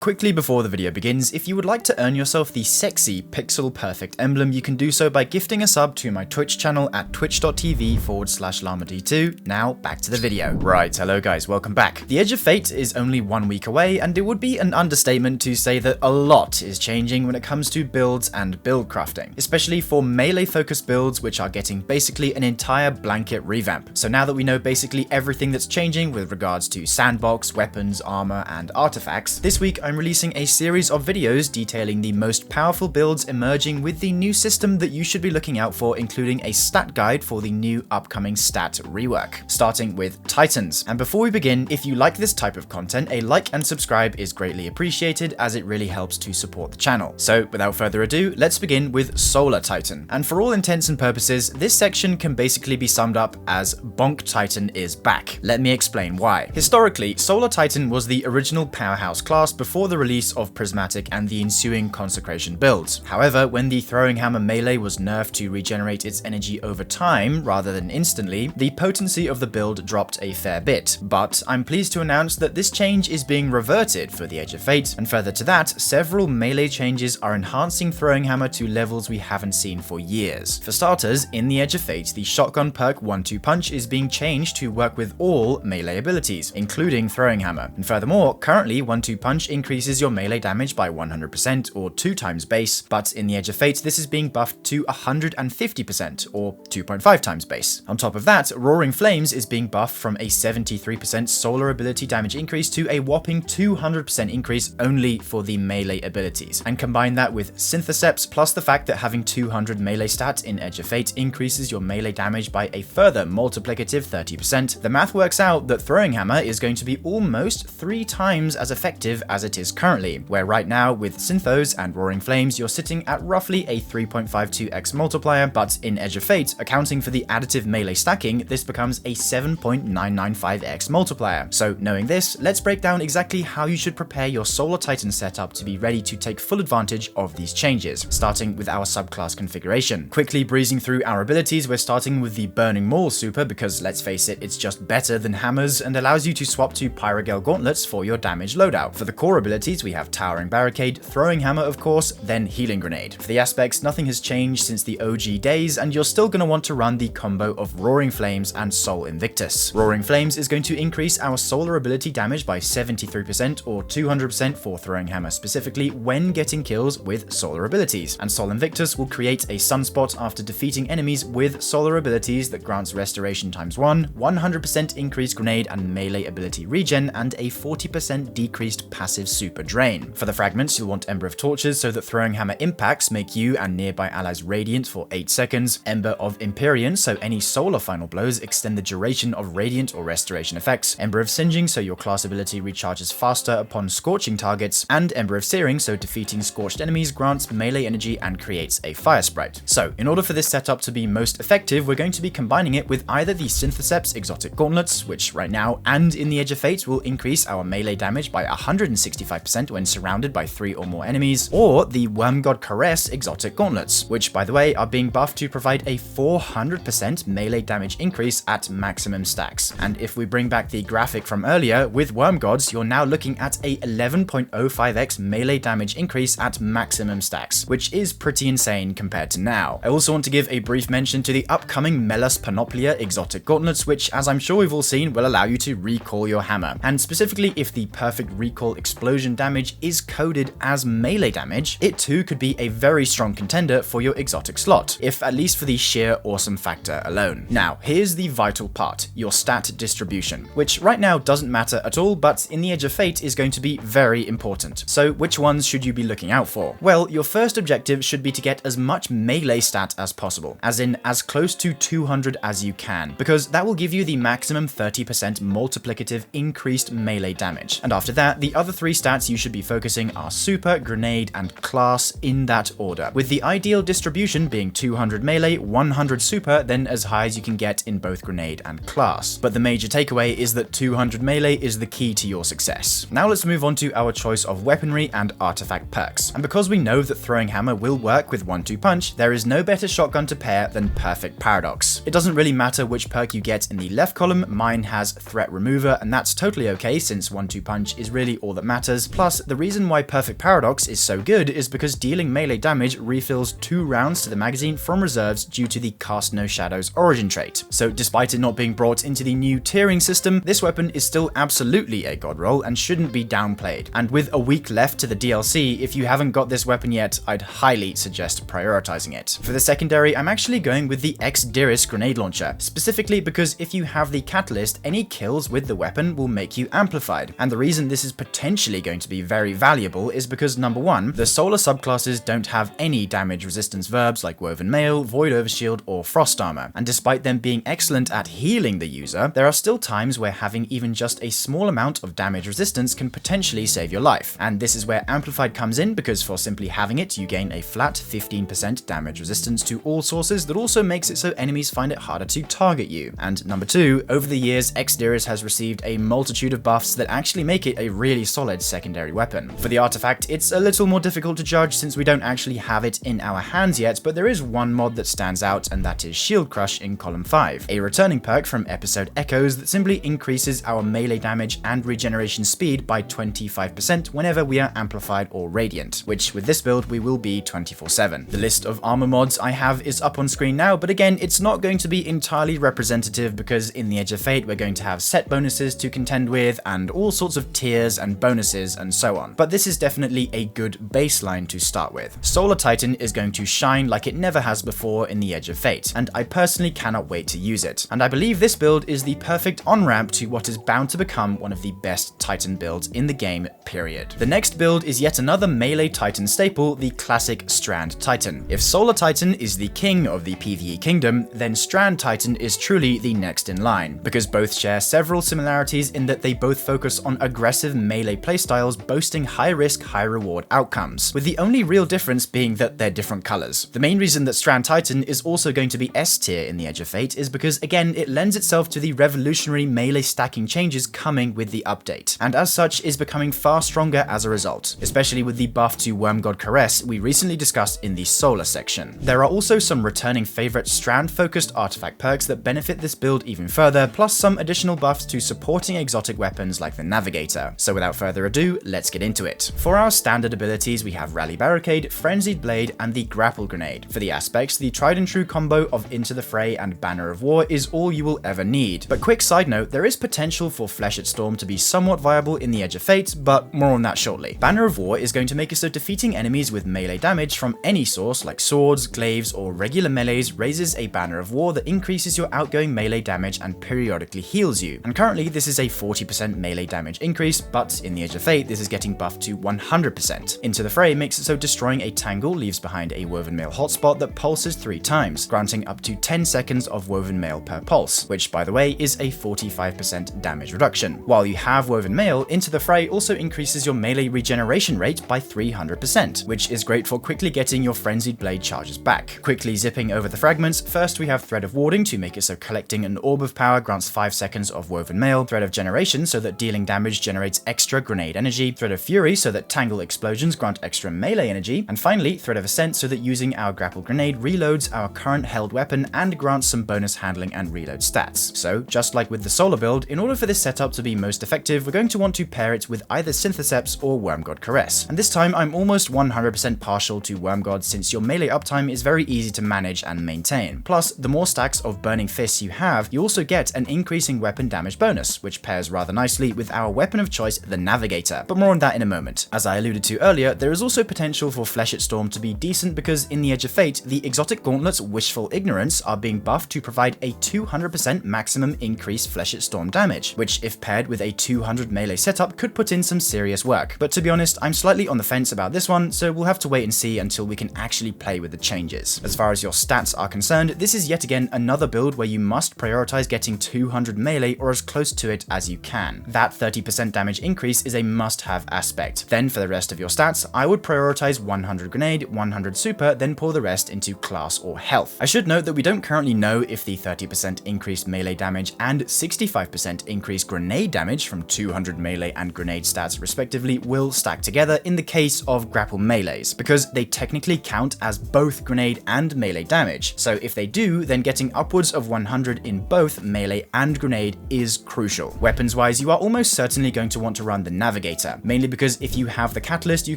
Quickly before the video begins, if you would like to earn yourself the sexy pixel perfect emblem, you can do so by gifting a sub to my Twitch channel at twitch.tv/llama2. Now back to the video. Right, hello guys, welcome back. The Edge of Fate is only 1 week away, and it would be an understatement to say that a lot is changing when it comes to builds and build crafting, especially for melee focused builds which are getting basically an entire blanket revamp. So now that we know basically everything that's changing with regards to sandbox, weapons, armor, and artifacts, this week I'm releasing a series of videos detailing the most powerful builds emerging with the new system that you should be looking out for, including a stat guide for the new upcoming stat rework, starting with Titans. And before we begin, if you like this type of content, a like and subscribe is greatly appreciated as it really helps to support the channel. So without further ado, let's begin with Solar Titan. And for all intents and purposes, this section can basically be summed up as Bonk Titan is back. Let me explain why. Historically, Solar Titan was the original powerhouse class before the release of Prismatic and the ensuing Consecration builds. However, when the Throwing Hammer melee was nerfed to regenerate its energy over time rather than instantly, the potency of the build dropped a fair bit. But I'm pleased to announce that this change is being reverted for the Edge of Fate, and further to that, several melee changes are enhancing Throwing Hammer to levels we haven't seen for years. For starters, in the Edge of Fate, the shotgun perk 1-2 punch is being changed to work with all melee abilities, including Throwing Hammer. And furthermore, currently 1-2 punch increases your melee damage by 100% or 2 times base, but in the Edge of Fate this is being buffed to 150% or 2.5 times base. On top of that, Roaring Flames is being buffed from a 73% solar ability damage increase to a whopping 200% increase only for the melee abilities. And combine that with Syntheseps plus the fact that having 200 melee stat in Edge of Fate increases your melee damage by a further multiplicative 30%, the math works out that Throwing Hammer is going to be almost 3 times as effective as it is currently, where right now with Synthos and Roaring Flames you're sitting at roughly a 3.52x multiplier, but in Edge of Fate, accounting for the additive melee stacking, this becomes a 7.995x multiplier. So knowing this, let's break down exactly how you should prepare your Solar Titan setup to be ready to take full advantage of these changes, starting with our subclass configuration. Quickly breezing through our abilities, we're starting with the Burning Maul super because, let's face it, it's just better than hammers and allows you to swap to Pyrogel gauntlets for your damage loadout. For the core abilities, we have Towering Barricade, Throwing Hammer of course, then Healing Grenade. For the aspects, nothing has changed since the OG days, and you're still going to want to run the combo of Roaring Flames and Sol Invictus. Roaring Flames is going to increase our solar ability damage by 73% or 200% for Throwing Hammer specifically when getting kills with solar abilities, and Sol Invictus will create a sunspot after defeating enemies with solar abilities that grants Restoration ×1, 100% increased grenade and melee ability regen, and a 40% decreased passive super drain. For the fragments, you'll want Ember of Torches so that Throwing Hammer impacts make you and nearby allies radiant for 8 seconds, Ember of Empyrean so any solar final blows extend the duration of radiant or restoration effects, Ember of Singeing so your class ability recharges faster upon scorching targets, and Ember of Searing so defeating scorched enemies grants melee energy and creates a fire sprite. So in order for this setup to be most effective, we're going to be combining it with either the Syntheseps exotic gauntlets, which right now and in the Edge of Fate will increase our melee damage by 165% when surrounded by 3 or more enemies, or the Wormgod Caress exotic gauntlets, which by the way are being buffed to provide a 400% melee damage increase at maximum stacks. And if we bring back the graphic from earlier, with Wormgods you're now looking at a 11.05x melee damage increase at maximum stacks, which is pretty insane compared to now. I also want to give a brief mention to the upcoming Melas Panoplia exotic gauntlets, which as I'm sure we've all seen will allow you to recall your hammer, and specifically if the perfect recall explosion damage is coded as melee damage, it too could be a very strong contender for your exotic slot, if at least for the sheer awesome factor alone. Now, here's the vital part, your stat distribution, which right now doesn't matter at all, but in the Edge of Fate is going to be very important. So which ones should you be looking out for? Well, your first objective should be to get as much melee stat as possible, as in as close to 200 as you can, because that will give you the maximum 30% multiplicative increased melee damage. And after that, the other 3 stats you should be focusing are Super, Grenade, and Class in that order, with the ideal distribution being 200 melee, 100 super, then as high as you can get in both Grenade and Class. But the major takeaway is that 200 melee is the key to your success. Now let's move on to our choice of weaponry and artifact perks. And because we know that Throwing Hammer will work with 1-2 punch, there is no better shotgun to pair than Perfect Paradox. It doesn't really matter which perk you get in the left column, mine has Threat Remover, and that's totally okay since 1-2 punch is really all that matters matters, plus the reason why Perfect Paradox is so good is because dealing melee damage refills 2 rounds to the magazine from reserves due to the Cast No Shadows origin trait. So despite it not being brought into the new tiering system, this weapon is still absolutely a god roll and shouldn't be downplayed. And with a week left to the DLC, if you haven't got this weapon yet, I'd highly suggest prioritizing it. For the secondary, I'm actually going with the X-Diris grenade launcher, specifically because if you have the catalyst, any kills with the weapon will make you amplified. And the reason this is potentially going to be very valuable is because number 1, the solar subclasses don't have any damage resistance verbs like Woven Mail, Void Overshield, or Frost Armor. And despite them being excellent at healing the user, there are still times where having even just a small amount of damage resistance can potentially save your life. And this is where Amplified comes in, because for simply having it, you gain a flat 15% damage resistance to all sources that also makes it so enemies find it harder to target you. And number 2, over the years, X-Diris has received a multitude of buffs that actually make it a really solid secondary weapon. For the artifact, it's a little more difficult to judge since we don't actually have it in our hands yet, but there is one mod that stands out, and that is Shield Crush in Column 5, a returning perk from episode Echoes that simply increases our melee damage and regeneration speed by 25% whenever we are amplified or radiant, which with this build we will be 24/7. The list of armor mods I have is up on screen now, but again, it's not going to be entirely representative because in the Edge of Fate we're going to have set bonuses to contend with and all sorts of tiers and bonuses and so on. But this is definitely a good baseline to start with. Solar Titan is going to shine like it never has before in the Edge of Fate, and I personally cannot wait to use it. And I believe this build is the perfect on-ramp to what is bound to become one of the best Titan builds in the game, period. The next build is yet another melee Titan staple, the classic Strand Titan. If Solar Titan is the king of the PvE kingdom, then Strand Titan is truly the next in line, because both share several similarities in that they both focus on aggressive melee playstyles boasting high risk, high reward outcomes, with the only real difference being that they're different colors. The main reason that Strand Titan is also going to be S tier in the Edge of Fate is because again, it lends itself to the revolutionary melee stacking changes coming with the update, and as such is becoming far stronger as a result, especially with the buff to Wormgod Caress we recently discussed in the Solar section. There are also some returning favorite strand focused artifact perks that benefit this build even further, plus some additional buffs to supporting exotic weapons like the Navigator. So without further ado, let's get into it. For our standard abilities, we have Rally Barricade, Frenzied Blade, and the Grapple Grenade. For the aspects, the tried and true combo of Into the Fray and Banner of War is all you will ever need. But quick side note, there is potential for Fleshed Storm to be somewhat viable in the Edge of Fate, but more on that shortly. Banner of War is going to make it so defeating enemies with melee damage from any source like swords, glaives, or regular melees raises a Banner of War that increases your outgoing melee damage and periodically heals you. And currently this is a 40% melee damage increase, but in the Edge of Fate this is getting buffed to 100%. Into the Fray makes it so destroying a Tangle leaves behind a Woven Mail hotspot that pulses 3 times, granting up to 10 seconds of Woven Mail per pulse, which by the way is a 45% damage reduction. While you have Woven Mail, Into the Fray also increases your melee regeneration rate by 300%, which is great for quickly getting your Frenzied Blade charges back. Quickly zipping over the fragments, first we have Thread of Warding to make it so collecting an Orb of Power grants 5 seconds of Woven Mail, Thread of Generation so that dealing damage generates extra grenade energy, Thread of Fury so that Tangle explosions grant extra melee energy, and finally Thread of Ascent so that using our Grapple Grenade reloads our current held weapon and grants some bonus handling and reload stats. So just like with the Solar build, in order for this setup to be most effective, we're going to want to pair it with either Syntheseps or Wormgod Caress. And this time I'm almost 100% partial to Wormgod since your melee uptime is very easy to manage and maintain. Plus, the more stacks of Burning Fists you have, you also get an increasing weapon damage bonus, which pairs rather nicely with our weapon of choice, the Navigator, but more on that in a moment. As I alluded to earlier, there is also potential for Fleshed Storm to be decent because in the Edge of Fate, the exotic gauntlets Wishful Ignorance are being buffed to provide a 200% maximum increased Fleshed Storm damage, which if paired with a 200 melee setup could put in some serious work. But to be honest, I'm slightly on the fence about this one, so we'll have to wait and see until we can actually play with the changes. As far as your stats are concerned, this is yet again another build where you must prioritize getting 200 melee or as close to it as you can. That 30% damage increase is a must-have aspect. Then for the rest of your stats, I would prioritize 100 grenade, 100 super, then pour the rest into class or health. I should note that we don't currently know if the 30% increased melee damage and 65% increased grenade damage from 200 melee and grenade stats respectively will stack together in the case of grapple melees, because they technically count as both grenade and melee damage. So if they do, then getting upwards of 100 in both melee and grenade is crucial. Weapons wise, you are almost certainly going to want to run the Navigator navigator, mainly because if you have the catalyst, you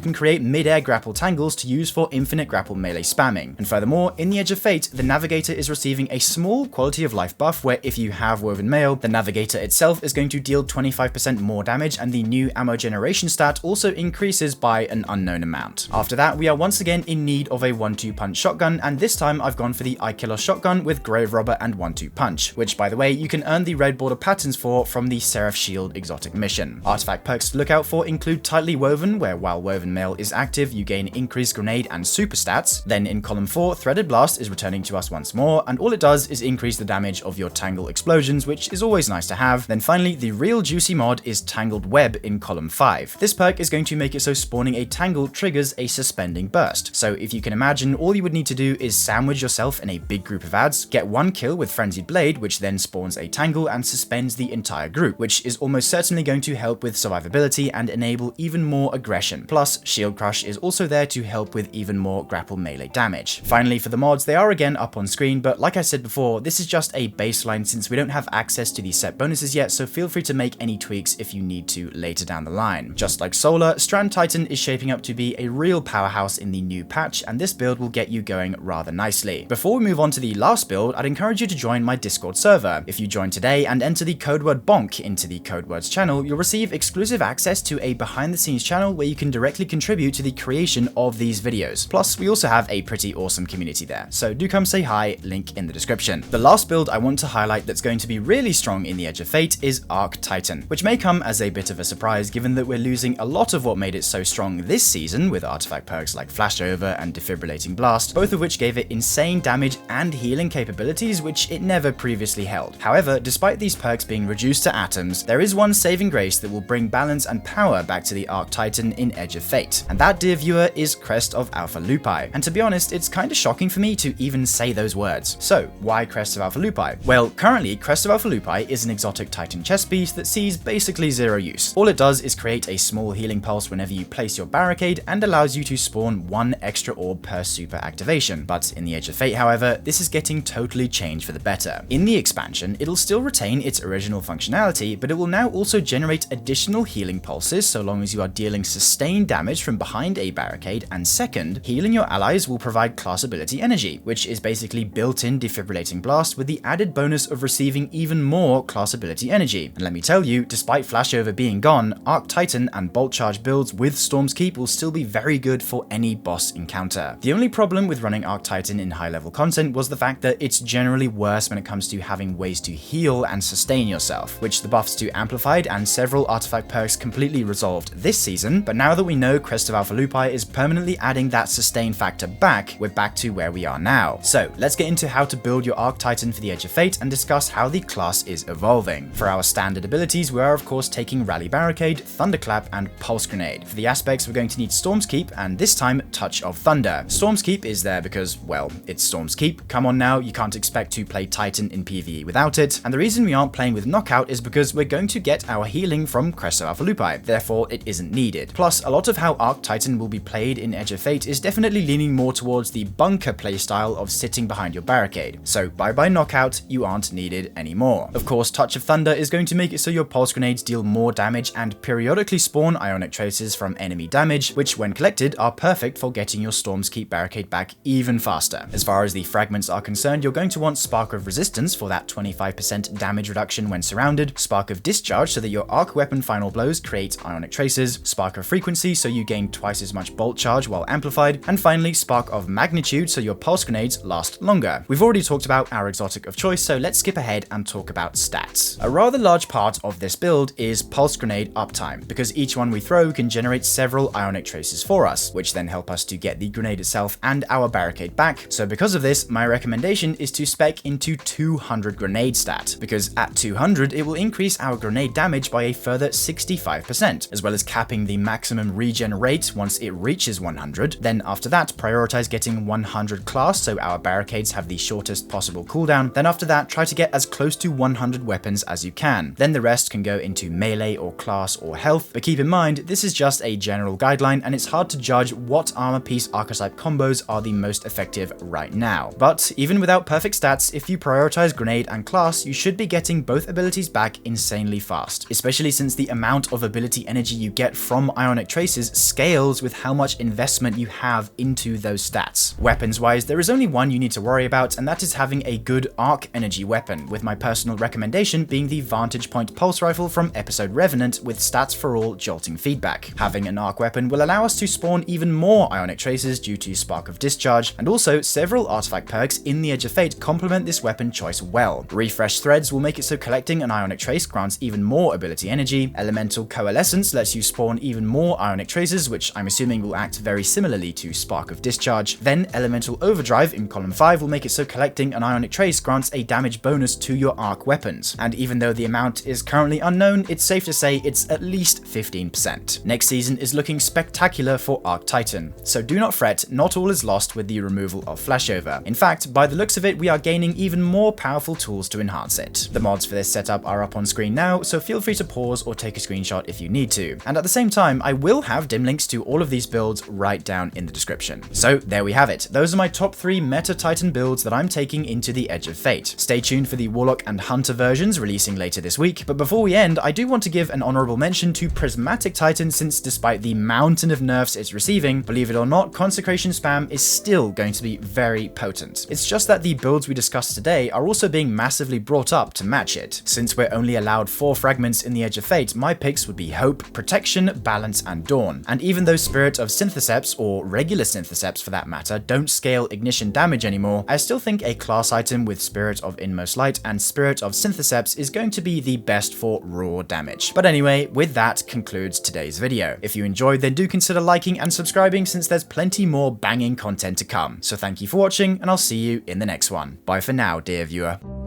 can create mid-air grapple tangles to use for infinite grapple melee spamming. And furthermore, in the Edge of Fate, the navigator is receiving a small quality of life buff where if you have woven mail, the navigator itself is going to deal 25% more damage, and the new ammo generation stat also increases by an unknown amount. After that, we are once again in need of a 1-2 punch shotgun, and this time I've gone for the Eye-Killer shotgun with Grave Robber and 1-2 punch, which by the way, you can earn the red border patterns for from the Seraph Shield exotic mission. Artifact perks to look out for include Tightly Woven, where while woven mail is active, you gain increased grenade and super stats. Then in column 4, Threaded Blast is returning to us once more, and all it does is increase the damage of your Tangle explosions, which is always nice to have. Then finally, the real juicy mod is Tangled Web in column 5. This perk is going to make it so spawning a tangle triggers a suspending burst. So if you can imagine, all you would need to do is sandwich yourself in a big group of ads, get one kill with Frenzied Blade, which then spawns a tangle and suspends the entire group, which is almost certainly going to help with survivability and enable even more aggression. Plus, Shield Crush is also there to help with even more grapple melee damage. Finally, for the mods, they are again up on screen, but like I said before, this is just a baseline since we don't have access to these set bonuses yet, so feel free to make any tweaks if you need to later down the line. Just like Solar, Strand Titan is shaping up to be a real powerhouse in the new patch, and this build will get you going rather nicely. Before we move on to the last build, I'd encourage you to join my Discord server. If you join today and enter the code word BONK into the code words channel, you'll receive exclusive access to a behind the scenes channel where you can directly contribute to the creation of these videos. Plus, we also have a pretty awesome community there, so do come say hi, link in the description. The last build I want to highlight that's going to be really strong in the Edge of Fate is Arc Titan, which may come as a bit of a surprise given that we're losing a lot of what made it so strong this season with artifact perks like Flashover and Defibrillating Blast, both of which gave it insane damage and healing capabilities which it never previously held. However, despite these perks being reduced to atoms, there is one saving grace that will bring balance and power back to the Arc Titan in Edge of Fate, and that, dear viewer, is Crest of Alpha Lupi. And to be honest, it's kinda shocking for me to even say those words. So, why Crest of Alpha Lupi? Well, currently, Crest of Alpha Lupi is an exotic Titan chess piece that sees basically zero use. All it does is create a small healing pulse whenever you place your barricade and allows you to spawn one extra orb per super activation. But in the Edge of Fate, however, this is getting totally changed for the better. In the expansion, it'll still retain its original functionality, but it will now also generate additional healing pulses so long as you are dealing sustained damage from behind a barricade, and second, healing your allies will provide class ability energy, which is basically built-in Defibrillating Blast with the added bonus of receiving even more class ability energy. And let me tell you, despite Flashover being gone, Arc Titan and Bolt Charge builds with Storm's Keep will still be very good for any boss encounter. The only problem with running Arc Titan in high-level content was the fact that it's generally worse when it comes to having ways to heal and sustain yourself, which the buffs to Amplified and several artifact perks completely resolved this season. But now that we know Crest of Alpha Lupi is permanently adding that sustain factor back, we're back to where we are now. So let's get into how to build your Arc Titan for the Edge of Fate and discuss how the class is evolving. For our standard abilities, we are of course taking Rally Barricade, Thunderclap, and Pulse Grenade. For the aspects, we're going to need Storm's Keep, and this time Touch of Thunder. Storm's Keep is there because, well, it's Storm's Keep. Come on now, you can't expect to play Titan in PvE without it. And the reason we aren't playing with Knockout is because we're going to get our healing from Crest of Alpha Lupi, therefore it isn't needed. Plus, a lot of how Arc Titan will be played in Edge of Fate is definitely leaning more towards the bunker playstyle of sitting behind your barricade. So bye-bye Knockout, you aren't needed anymore. Of course, Touch of Thunder is going to make it so your Pulse Grenades deal more damage and periodically spawn Ionic Traces from enemy damage, which when collected are perfect for getting your Storm's Keep barricade back even faster. As far as the fragments are concerned, you're going to want Spark of Resistance for that 25% damage reduction when surrounded, Spark of Discharge so that your arc weapon final blows create Ionic Traces, Spark of Frequency so you gain twice as much bolt charge while amplified, and finally Spark of Magnitude so your Pulse Grenades last longer. We've already talked about our exotic of choice, so let's skip ahead and talk about stats. A rather large part of this build is Pulse Grenade uptime, because each one we throw can generate several Ionic Traces for us, which then help us to get the grenade itself and our barricade back. So because of this, my recommendation is to spec into 200 grenade stat, because at 200 it will increase our grenade damage by a further 65%, as well as capping the maximum regen rate once it reaches 100. Then after that, prioritize getting 100 class so our barricades have the shortest possible cooldown. Then after that, try to get as close to 100 weapons as you can. Then the rest can go into melee or class or health, but keep in mind, this is just a general guideline and it's hard to judge what armor piece archetype combos are the most effective right now. But even without perfect stats, if you prioritize grenade and class, you should be getting both abilities back insanely fast, especially since the amount of ability energy you get from ionic traces scales with how much investment you have into those stats. Weapons-wise, there is only one you need to worry about, and that is having a good arc energy weapon, with my personal recommendation being the Vantage Point Pulse Rifle from episode Revenant with stats for all jolting feedback. Having an arc weapon will allow us to spawn even more ionic traces due to Spark of Discharge, and also several artifact perks in the Edge of Fate complement this weapon choice well. Refresh Threads will make it so collecting an ionic trace grants even more ability energy, Elemental Coalescence lets you spawn even more ionic traces, which I'm assuming will act very similarly to Spark of Discharge, then Elemental Overdrive in column 5 will make it so collecting an ionic trace grants a damage bonus to your arc weapons, and even though the amount is currently unknown, it's safe to say it's at least 15%. Next season is looking spectacular for Arc Titan, so do not fret, not all is lost with the removal of flashover. In fact, by the looks of it, we are gaining even more powerful tools to enhance it. The mods for this setup are up on screen now, so feel free to pause or take a screenshot if you need to, and at the same time, I will have dim links to all of these builds right down in the description. So there we have it, those are my top 3 meta Titan builds that I'm taking into the Edge of Fate. Stay tuned for the Warlock and Hunter versions releasing later this week, but before we end, I do want to give an honorable mention to Prismatic Titan, since despite the mountain of nerfs it's receiving, believe it or not, Consecration spam is still going to be very potent. It's just that the builds we discussed today are also being massively brought up to match it. Since we're only allowed 4 fragments in the Edge of Fate, my picks would be Hope, Protection, Balance, and Dawn. And even though Spirit of Syntheseps, or regular Syntheseps for that matter, don't scale ignition damage anymore, I still think a class item with Spirit of Inmost Light and Spirit of Syntheseps is going to be the best for raw damage. But anyway, with that concludes today's video. If you enjoyed, then do consider liking and subscribing, since there's plenty more banging content to come. So thank you for watching, and I'll see you in the next one. Bye for now, dear viewer.